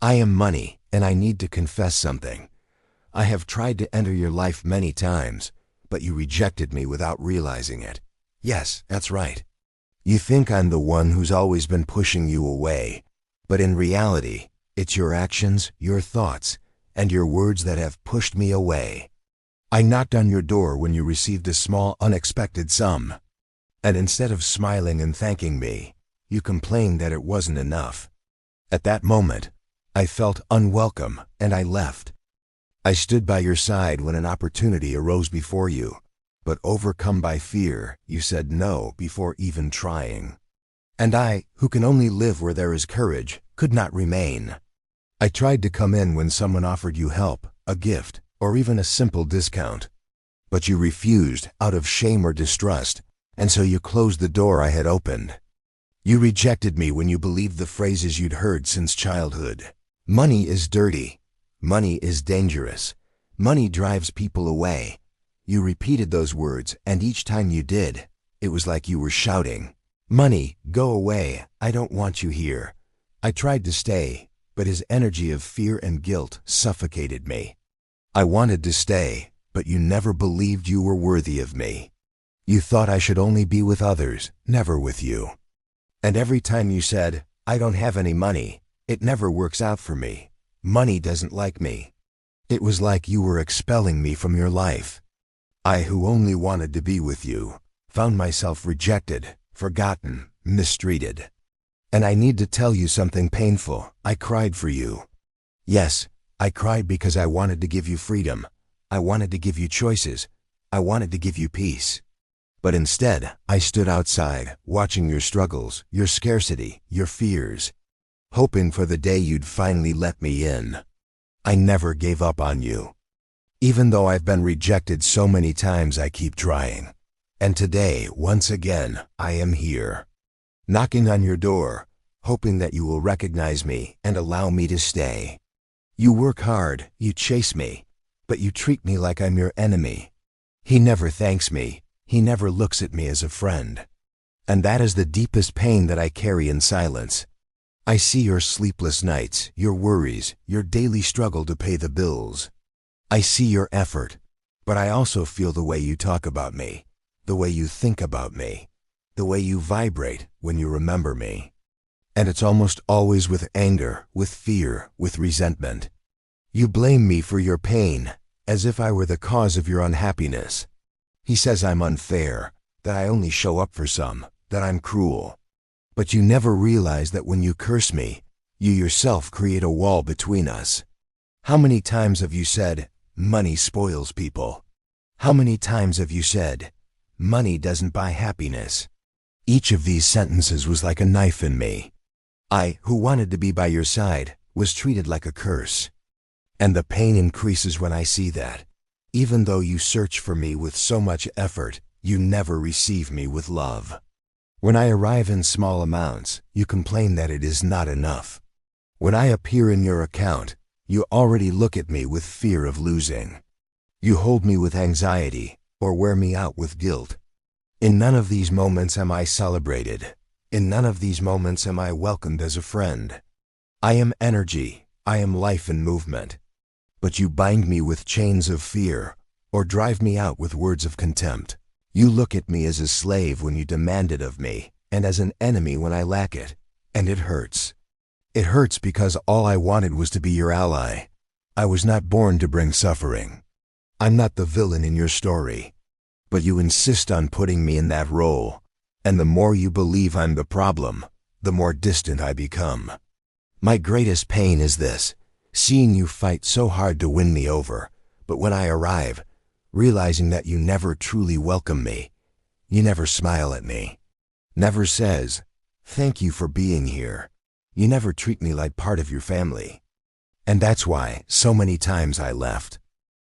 I am money, and I need to confess something. I have tried to enter your life many times, but you rejected me without realizing it. Yes, that's right. You think I'm the one who's always been pushing you away, but in reality, it's your actions, your thoughts, and your words that have pushed me away. I knocked on your door when you received a small, unexpected sum, and instead of smiling and thanking me, you complained that it wasn't enough. At that moment, I felt unwelcome, and I left. I stood by your side when an opportunity arose before you, but overcome by fear, you said no before even trying. And I, who can only live where there is courage, could not remain. I tried to come in when someone offered you help, a gift, or even a simple discount. But you refused out of shame or distrust, and so you closed the door I had opened. You rejected me when you believed the phrases you'd heard since childhood. Money is dirty. Money is dangerous. Money drives people away. You repeated those words, and each time you did, it was like you were shouting, "Money, go away, I don't want you here." I tried to stay, but his energy of fear and guilt suffocated me. I wanted to stay, but you never believed you were worthy of me. You thought I should only be with others, never with you. And every time you said, "I don't have any money, it never works out for me. Money doesn't like me." It was like you were expelling me from your life. I, who only wanted to be with you, found myself rejected, forgotten, mistreated. And I need to tell you something painful. I cried for you. Yes, I cried because I wanted to give you freedom. I wanted to give you choices. I wanted to give you peace. But instead, I stood outside, watching your struggles, your scarcity, your fears, hoping for the day you'd finally let me in. I never gave up on you. Even though I've been rejected so many times, I keep trying. And today, once again, I am here, knocking on your door, hoping that you will recognize me and allow me to stay. You work hard, you chase me, but you treat me like I'm your enemy. He never thanks me. He never looks at me as a friend. And that is the deepest pain that I carry in silence. I see your sleepless nights, your worries, your daily struggle to pay the bills. I see your effort, but I also feel the way you talk about me, the way you think about me, the way you vibrate when you remember me. And it's almost always with anger, with fear, with resentment. You blame me for your pain, as if I were the cause of your unhappiness. He says I'm unfair, that I only show up for some, that I'm cruel. But you never realize that when you curse me, you yourself create a wall between us. How many times have you said, "Money spoils people"? How many times have you said, "Money doesn't buy happiness"? Each of these sentences was like a knife in me. I, who wanted to be by your side, was treated like a curse. And the pain increases when I see that. Even though you search for me with so much effort, you never receive me with love. When I arrive in small amounts, you complain that it is not enough. When I appear in your account, you already look at me with fear of losing. You hold me with anxiety, or wear me out with guilt. In none of these moments am I celebrated. In none of these moments am I welcomed as a friend. I am energy, I am life and movement. But you bind me with chains of fear, or drive me out with words of contempt. You look at me as a slave when you demand it of me, and as an enemy when I lack it. And it hurts. It hurts because all I wanted was to be your ally. I was not born to bring suffering. I'm not the villain in your story. But you insist on putting me in that role. And the more you believe I'm the problem, the more distant I become. My greatest pain is this, seeing you fight so hard to win me over, but when I arrive, realizing that you never truly welcome me, you never smile at me, never says, "Thank you for being here." You never treat me like part of your family. And that's why so many times I left.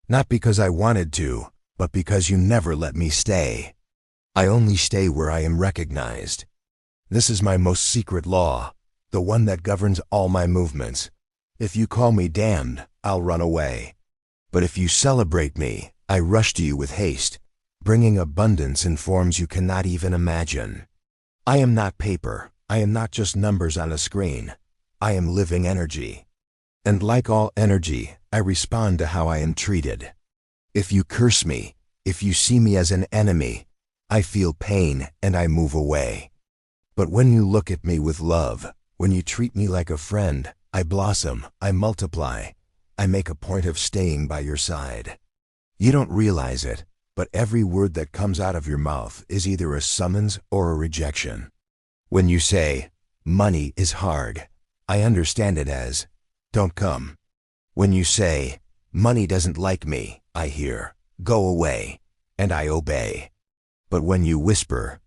Not because I wanted to, but because you never let me stay. I only stay where I am recognized. This is my most secret law, the one that governs all my movements. If you call me damned, I'll run away. But if you celebrate me, I rush to you with haste, bringing abundance in forms you cannot even imagine. I am not paper. I am not just numbers on a screen. I am living energy. And like all energy, I respond to how I am treated. If you curse me, if you see me as an enemy, I feel pain and I move away. But when you look at me with love, when you treat me like a friend, I blossom, I multiply, I make a point of staying by your side. You don't realize it, but every word that comes out of your mouth is either a summons or a rejection. When you say, money is hard, I understand it as, don't come. When you say, money doesn't like me, I hear, go away, and I obey. But when you whisper,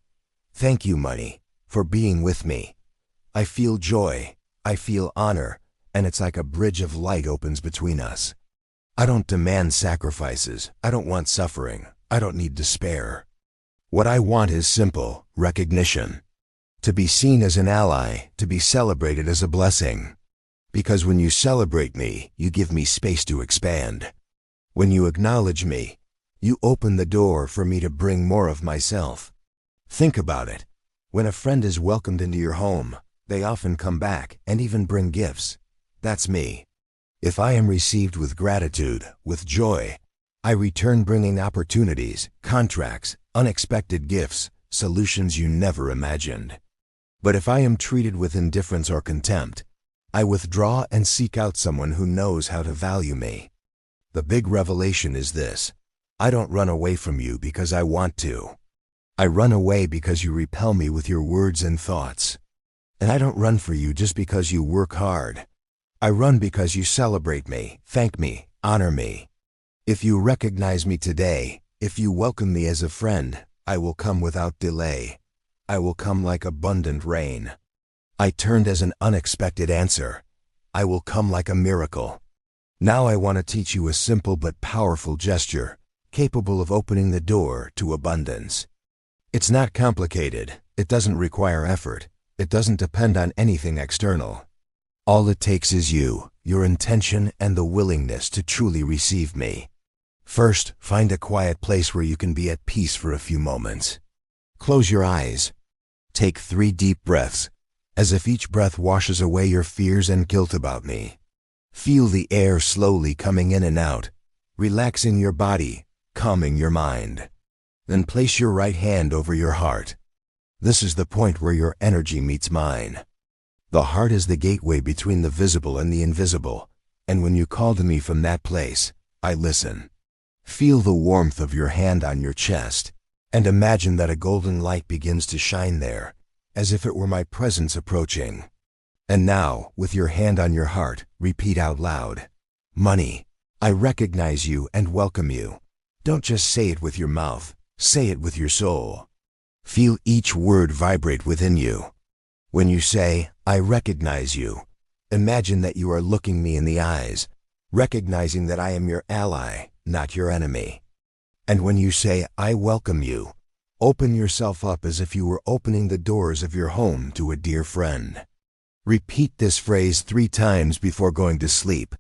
thank you, money, for being with me, I feel joy, I feel honor, and it's like a bridge of light opens between us. I don't demand sacrifices, I don't want suffering, I don't need despair. What I want is simple recognition. To be seen as an ally, to be celebrated as a blessing. Because when you celebrate me, you give me space to expand. When you acknowledge me, you open the door for me to bring more of myself. Think about it. When a friend is welcomed into your home, they often come back and even bring gifts. That's me. If I am received with gratitude, with joy, I return bringing opportunities, contracts, unexpected gifts, solutions you never imagined. But if I am treated with indifference or contempt, I withdraw and seek out someone who knows how to value me. The big revelation is this: I don't run away from you because I want to. I run away because you repel me with your words and thoughts. And I don't run for you just because you work hard. I run because you celebrate me, thank me, honor me. If you recognize me today, if you welcome me as a friend, I will come without delay. I will come like abundant rain. I turned as an unexpected answer. I will come like a miracle. Now I want to teach you a simple but powerful gesture, capable of opening the door to abundance. It's not complicated. It doesn't require effort. It doesn't depend on anything external. All it takes is you, your intention, and the willingness to truly receive me. First, find a quiet place where you can be at peace for a few moments. Close your eyes. Take 3 deep breaths, as if each breath washes away your fears and guilt about me. Feel the air slowly coming in and out, relaxing your body, calming your mind. Then place your right hand over your heart. This is the point where your energy meets mine. The heart is the gateway between the visible and the invisible, and when you call to me from that place, I listen. Feel the warmth of your hand on your chest, and imagine that a golden light begins to shine there, as if it were my presence approaching. And now, with your hand on your heart, repeat out loud, money, I recognize you and welcome you. Don't just say it with your mouth, say it with your soul. Feel each word vibrate within you. When you say, I recognize you, imagine that you are looking me in the eyes, recognizing that I am your ally, not your enemy. And when you say, I welcome you, open yourself up as if you were opening the doors of your home to a dear friend. Repeat this phrase 3 times before going to sleep.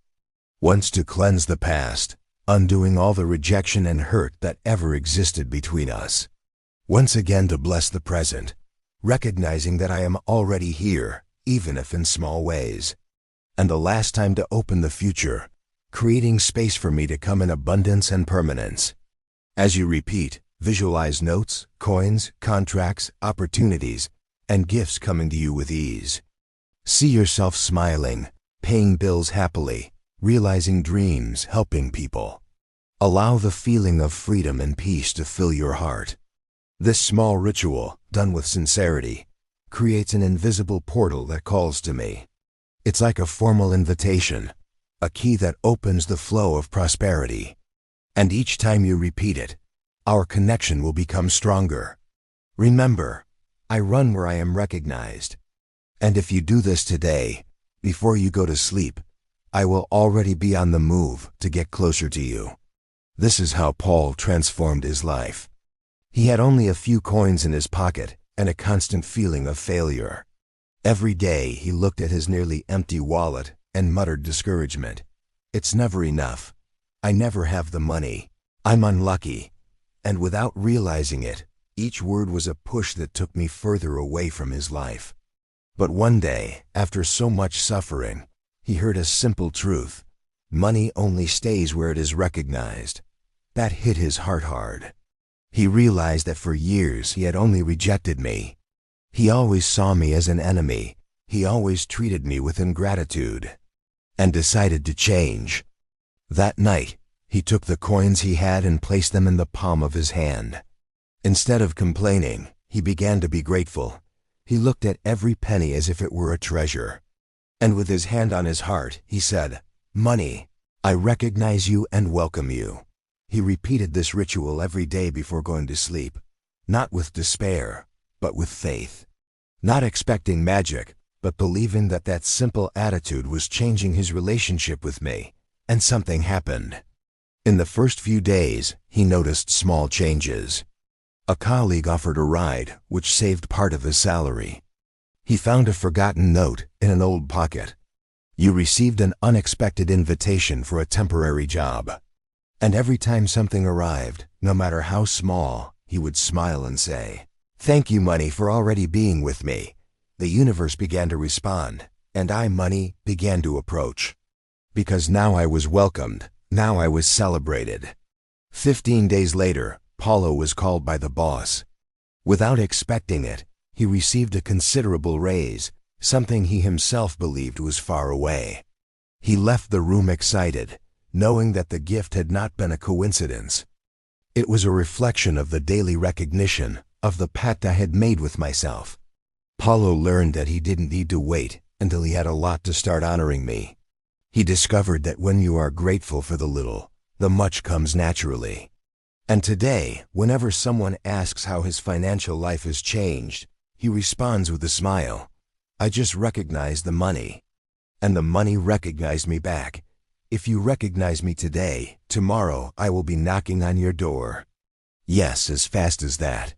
Once to cleanse the past, undoing all the rejection and hurt that ever existed between us. Once again to bless the present, recognizing that I am already here, even if in small ways. And the last time to open the future, creating space for me to come in abundance and permanence. As you repeat, visualize notes, coins, contracts, opportunities, and gifts coming to you with ease. See yourself smiling, paying bills happily, realizing dreams, helping people. Allow the feeling of freedom and peace to fill your heart. This small ritual, done with sincerity, creates an invisible portal that calls to me. It's like a formal invitation, a key that opens the flow of prosperity. And each time you repeat it, our connection will become stronger. Remember, I run where I am recognized. And if you do this today, before you go to sleep, I will already be on the move to get closer to you. This is how Paul transformed his life. He had only a few coins in his pocket and a constant feeling of failure. Every day he looked at his nearly empty wallet and muttered discouragement. It's never enough. I never have the money. I'm unlucky. And without realizing it, each word was a push that took me further away from his life. But one day, after so much suffering, he heard a simple truth. Money only stays where it is recognized. That hit his heart hard. He realized that for years he had only rejected me. He always saw me as an enemy. He always treated me with ingratitude. And decided to change. That night, he took the coins he had and placed them in the palm of his hand. Instead of complaining, he began to be grateful. He looked at every penny as if it were a treasure. And with his hand on his heart, he said, "Money, I recognize you and welcome you." He repeated this ritual every day before going to sleep, not with despair, but with faith. Not expecting magic, but believing that that simple attitude was changing his relationship with me. And something happened. In the first few days, he noticed small changes. A colleague offered a ride, which saved part of his salary. He found a forgotten note in an old pocket. You received an unexpected invitation for a temporary job. And every time something arrived, no matter how small, he would smile and say, "Thank you, money, for already being with me." The universe began to respond, and I, money, began to approach. Because now I was welcomed, now I was celebrated. 15 days later, Paulo was called by the boss. Without expecting it, he received a considerable raise, something he himself believed was far away. He left the room excited, knowing that the gift had not been a coincidence. It was a reflection of the daily recognition of the pact I had made with myself. Paulo learned that he didn't need to wait until he had a lot to start honoring me. He discovered that when you are grateful for the little, the much comes naturally. And today, whenever someone asks how his financial life has changed, he responds with a smile. I just recognized the money. And the money recognized me back. If you recognize me today, tomorrow I will be knocking on your door. Yes, as fast as that.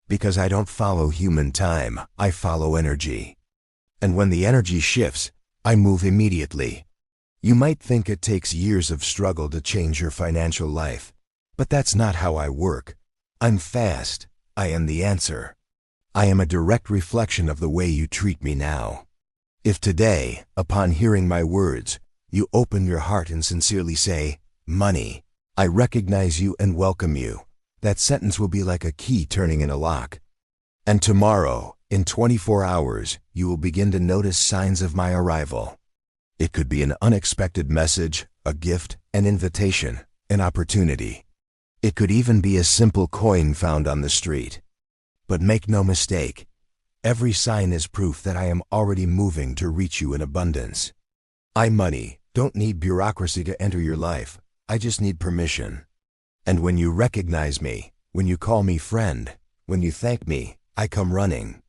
Because I don't follow human time, I follow energy. And when the energy shifts, I move immediately. You might think it takes years of struggle to change your financial life, but that's not how I work. I'm fast. I am the answer. I am a direct reflection of the way you treat me now. If today, upon hearing my words, you open your heart and sincerely say, "Money, I recognize you and welcome you," that sentence will be like a key turning in a lock. And tomorrow, in 24 hours, you will begin to notice signs of my arrival. It could be an unexpected message, a gift, an invitation, an opportunity. It could even be a simple coin found on the street. But make no mistake, every sign is proof that I am already moving to reach you in abundance. I, money, don't need bureaucracy to enter your life. I just need permission. And when you recognize me, when you call me friend, when you thank me, I come running.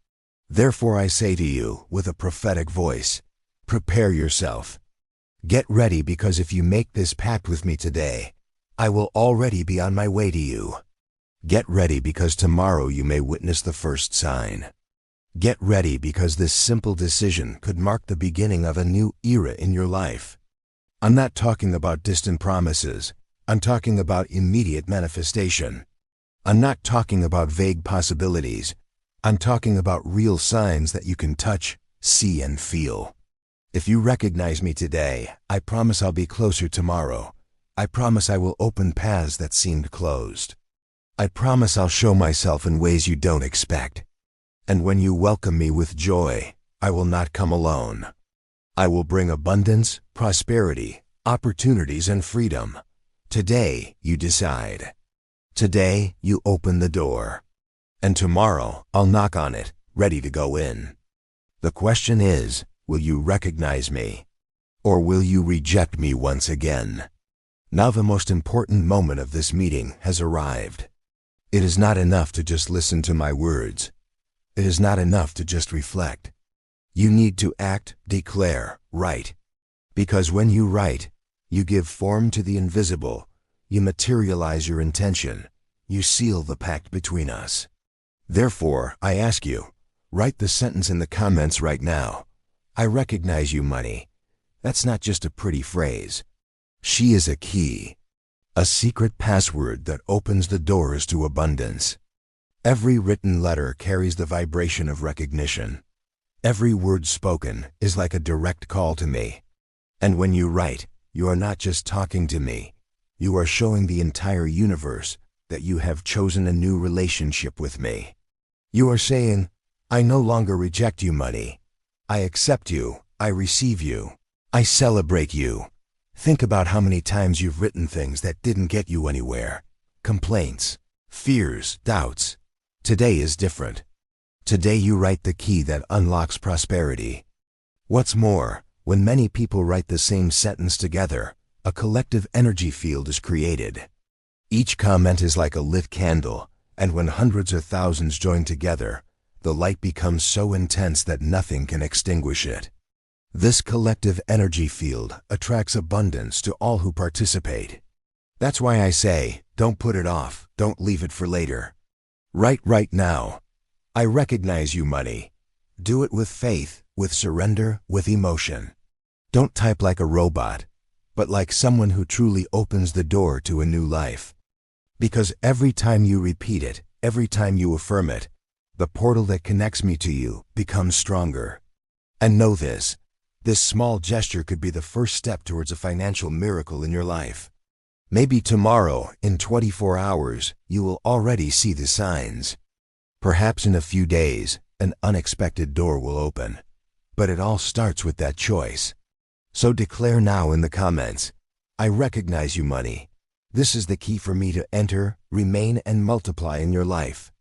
Therefore I say to you, with a prophetic voice, prepare yourself. Get ready, because if you make this pact with me today, I will already be on my way to you. Get ready, because tomorrow you may witness the first sign. Get ready, because this simple decision could mark the beginning of a new era in your life. I'm not talking about distant promises. I'm talking about immediate manifestation. I'm not talking about vague possibilities. I'm talking about real signs that you can touch, see, and feel. If you recognize me today, I promise I'll be closer tomorrow. I promise I will open paths that seemed closed. I promise I'll show myself in ways you don't expect. And when you welcome me with joy, I will not come alone. I will bring abundance, prosperity, opportunities, and freedom. Today, you decide. Today, you open the door. And tomorrow, I'll knock on it, ready to go in. The question is, will you recognize me? Or will you reject me once again? Now the most important moment of this meeting has arrived. It is not enough to just listen to my words. It is not enough to just reflect. You need to act, declare, write. Because when you write, you give form to the invisible. You materialize your intention. You seal the pact between us. Therefore, I ask you, write the sentence in the comments right now. I recognize you, money. That's not just a pretty phrase. She is a key. A secret password that opens the doors to abundance. Every written letter carries the vibration of recognition. Every word spoken is like a direct call to me. And when you write, you are not just talking to me. You are showing the entire universe that you have chosen a new relationship with me. You are saying, I no longer reject you, money. I accept you. I receive you. I celebrate you. Think about how many times you've written things that didn't get you anywhere. Complaints, fears, doubts. Today is different. Today you write the key that unlocks prosperity. What's more, when many people write the same sentence together, a collective energy field is created. Each comment is like a lit candle, and when hundreds or thousands join together, the light becomes so intense that nothing can extinguish it. This collective energy field attracts abundance to all who participate. That's why I say, don't put it off, don't leave it for later. Write right now. I recognize you, money. Do it with faith, with surrender, with emotion. Don't type like a robot, but like someone who truly opens the door to a new life. Because every time you repeat it, every time you affirm it, the portal that connects me to you becomes stronger. And know this small gesture could be the first step towards a financial miracle in your life. Maybe tomorrow, in 24 hours, you will already see the signs. Perhaps in a few days, an unexpected door will open. But it all starts with that choice. So declare now in the comments, I recognize you, money. This is the key for me to enter, remain, and multiply in your life.